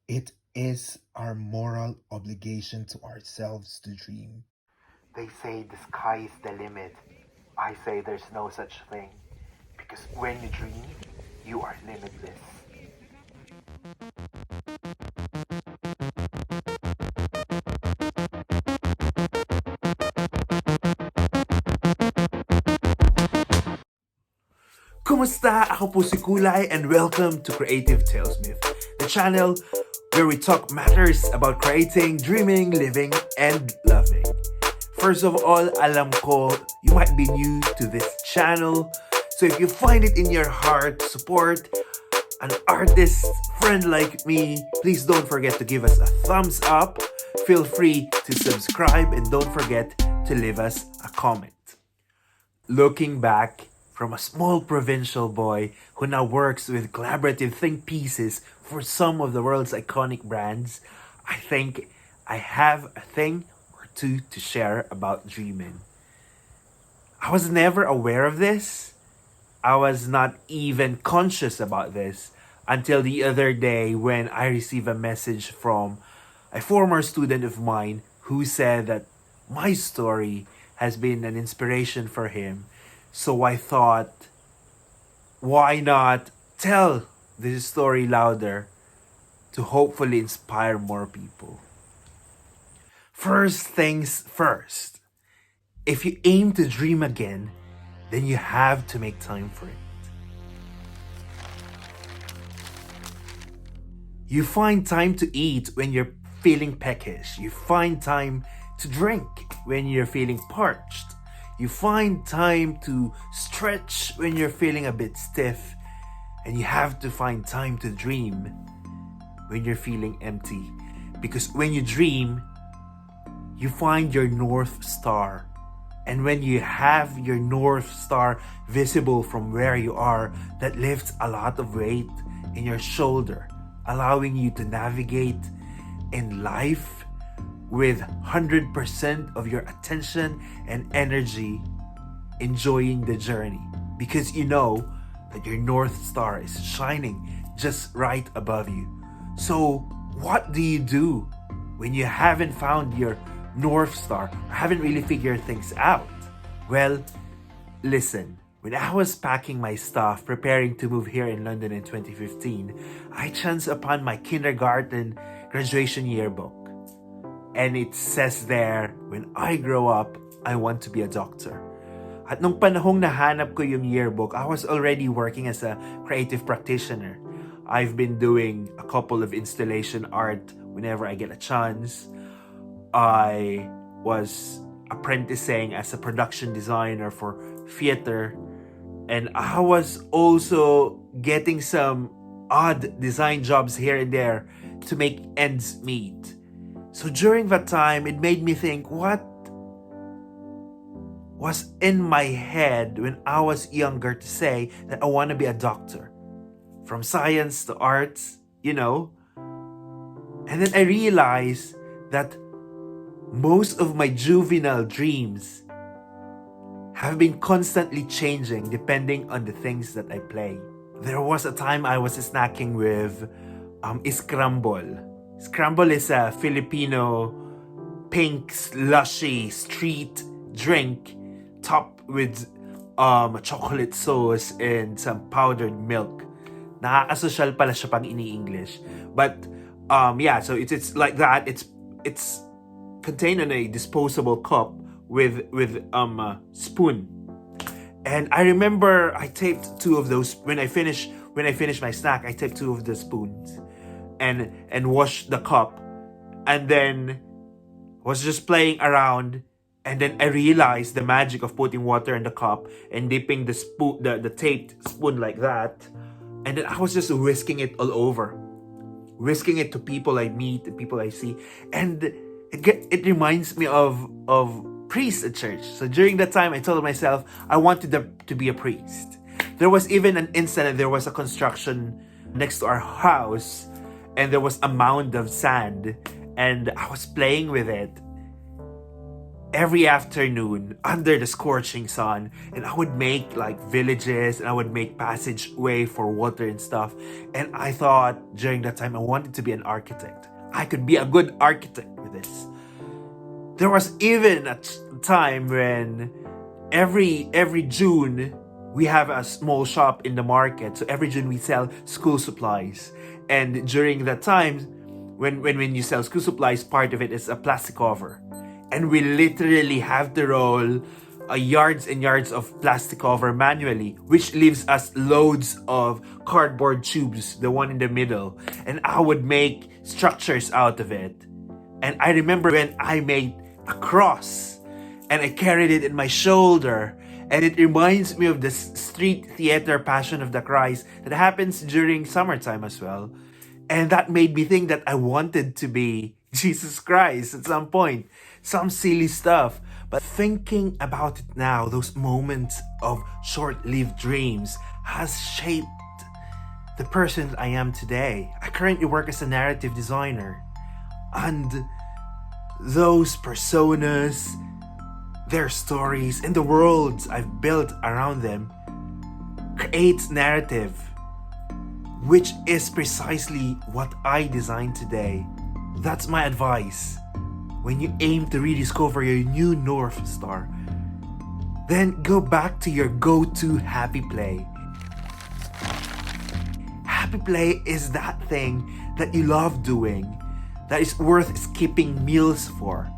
It is our moral obligation to ourselves to dream. They say the sky is the limit. I say there's no such thing. Because when you dream, you are limitless. Kumusta? Ako po si Kulay and welcome to Creative Talesmith, the channel where we talk matters about creating, dreaming, living, and loving. First of all, alam ko you might be new to this channel, so if you find it in your heart to support an artist friend like me, please don't forget to give us a thumbs up. Feel free to subscribe and don't forget to leave us a comment. Looking back, from a small provincial boy who now works with collaborative think pieces for some of the world's iconic brands, I think I have a thing or two to share about dreaming. I was never aware of this. I was not even conscious about this until the other day when I received a message from a former student of mine who said that my story has been an inspiration for him. So I thought, why not tell this story louder to hopefully inspire more people? First things first, if you aim to dream again, then you have to make time for it. You find time to eat when you're feeling peckish. You find time to drink when you're feeling parched. You find time to stretch when you're feeling a bit stiff. And you have to find time to dream when you're feeling empty. Because when you dream, you find your North Star. And when you have your North Star visible from where you are, that lifts a lot of weight in your shoulder, allowing you to navigate in life with 100% of your attention and energy, enjoying the journey. Because you know that your North Star is shining just right above you. So what do you do when you haven't found your North Star or haven't really figured things out? Well, listen. When I was packing my stuff, preparing to move here in London in 2015, I chanced upon my kindergarten graduation yearbook. And it says there, when I grow up, I want to be a doctor. At nung panahong nahanap ko yung yearbook, I was already working as a creative practitioner. I've been doing a couple of installation art whenever I get a chance. I was apprenticing as a production designer for theater. And I was also getting some odd design jobs here and there to make ends meet. So during that time, it made me think, what was in my head when I was younger to say that I want to be a doctor? From science to arts, you know? And then I realized that most of my juvenile dreams have been constantly changing depending on the things that I play. There was a time I was snacking with scramble. Scramble is a Filipino pink slushy street drink topped with chocolate sauce and some powdered milk. Nakakasosyal pala siya pag ini-English. But yeah, so it's like that. It's contained in a disposable cup with a spoon. And I remember I taped two of those when I finished my snack. I taped two of the spoons and washed the cup, and then was just playing around, and then I realized the magic of putting water in the cup and dipping the spoon, the taped spoon like that, and then I was just whisking it all over, whisking it to people I meet and people I see, and it reminds me of priests at church. So during that time, I told myself I wanted to be a priest. There was even an incident. There was a construction next to our house, and there was a mound of sand, and I was playing with it. every afternoon under the scorching sun, and I would make like villages, and I would make passageway for water and stuff. And I thought during that time I wanted to be an architect. I could be a good architect with this. There was even a time when every June we have a small shop in the market. So every June we sell school supplies. And during that time, when you sell school supplies, part of it is a plastic cover. And we literally have to roll yards and yards of plastic cover manually, which leaves us loads of cardboard tubes, the one in the middle. And I would make structures out of it. And I remember when I made a cross and I carried it in my shoulder. And it reminds me of the street theater Passion of the Christ that happens during summertime as well. And that made me think that I wanted to be Jesus Christ at some point. Some silly stuff. But thinking about it now, those moments of short-lived dreams has shaped the person I am today. I currently work as a narrative designer. And those personas, their stories, and the worlds I've built around them creates narrative, which is precisely what I designed today. That's my advice. When you aim to rediscover your new North Star, then go back to your go-to happy play. Happy play is that thing that you love doing, that is worth skipping meals for.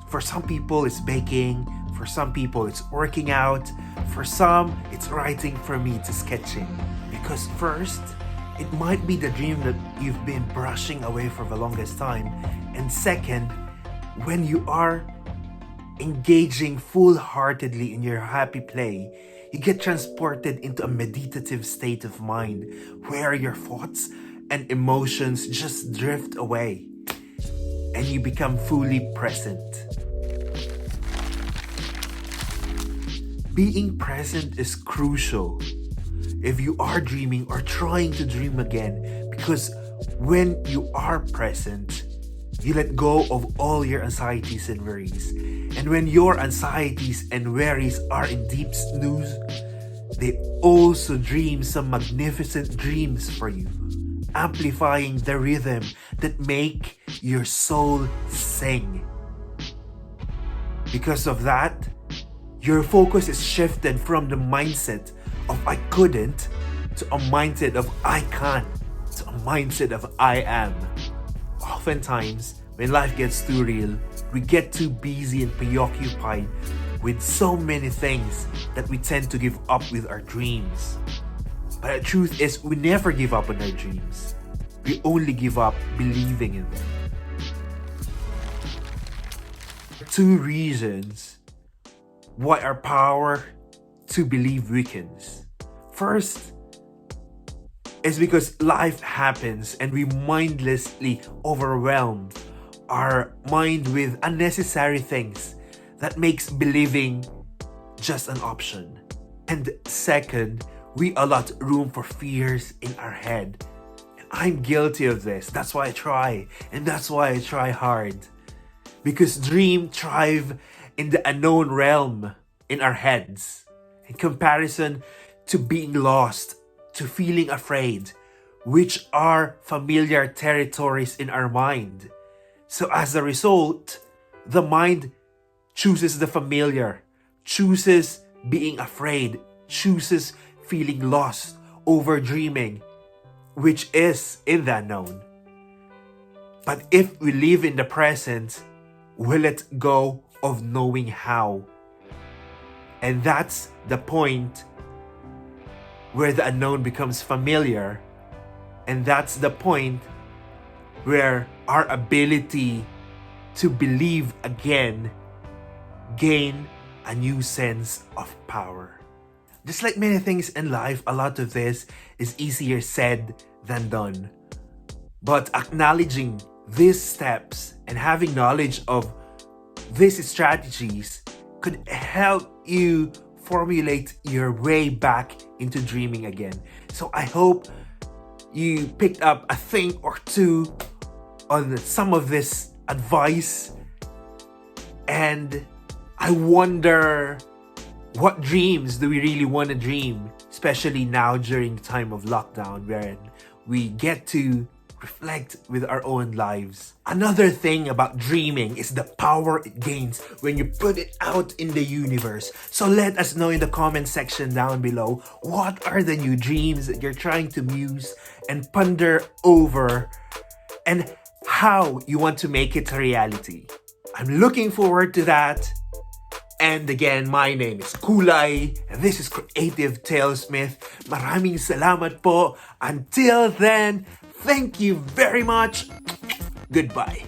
For some people, it's baking. For some people, it's working out. For some, it's writing. For me, it's sketching. Because first, it might be the dream that you've been brushing away for the longest time. And second, when you are engaging full-heartedly in your happy play, you get transported into a meditative state of mind where your thoughts and emotions just drift away and you become fully present. Being present is crucial if you are dreaming or trying to dream again, because when you are present, you let go of all your anxieties and worries. And when your anxieties and worries are in deep snooze, they also dream some magnificent dreams for you, amplifying the rhythm that make your soul sing. Because of that, your focus is shifted from the mindset of I couldn't to a mindset of I can, to a mindset of I am. Oftentimes, when life gets too real, we get too busy and preoccupied with so many things that we tend to give up with our dreams. But the truth is, we never give up on our dreams. We only give up believing in them. Two reasons why our power to believe weakens. First is because life happens and we mindlessly overwhelm our mind with unnecessary things that makes believing just an option. And second, we allot room for fears in our head. And I'm guilty of this. That's why I try. And that's why I try hard. Because dreams thrive in the unknown realm in our heads. In comparison to being lost, to feeling afraid, which are familiar territories in our mind. So as a result, the mind chooses the familiar, chooses being afraid, chooses feeling lost over dreaming, which is in the unknown. But if we live in the present, we let go of knowing how. And that's the point where the unknown becomes familiar. And that's the point where our ability to believe again gain a new sense of power. Just like many things in life, a lot of this is easier said than done. But acknowledging these steps and having knowledge of these strategies could help you formulate your way back into dreaming again. So I hope you picked up a thing or two on some of this advice, and I wonder, what dreams do we really want to dream? Especially now during the time of lockdown, wherein we get to reflect with our own lives. Another thing about dreaming is the power it gains when you put it out in the universe. So let us know in the comment section down below, what are the new dreams that you're trying to muse and ponder over, and how you want to make it a reality. I'm looking forward to that. And again, my name is Kulay, and this is Creative Talesmith. Maraming salamat po. Until then, thank you very much. Goodbye.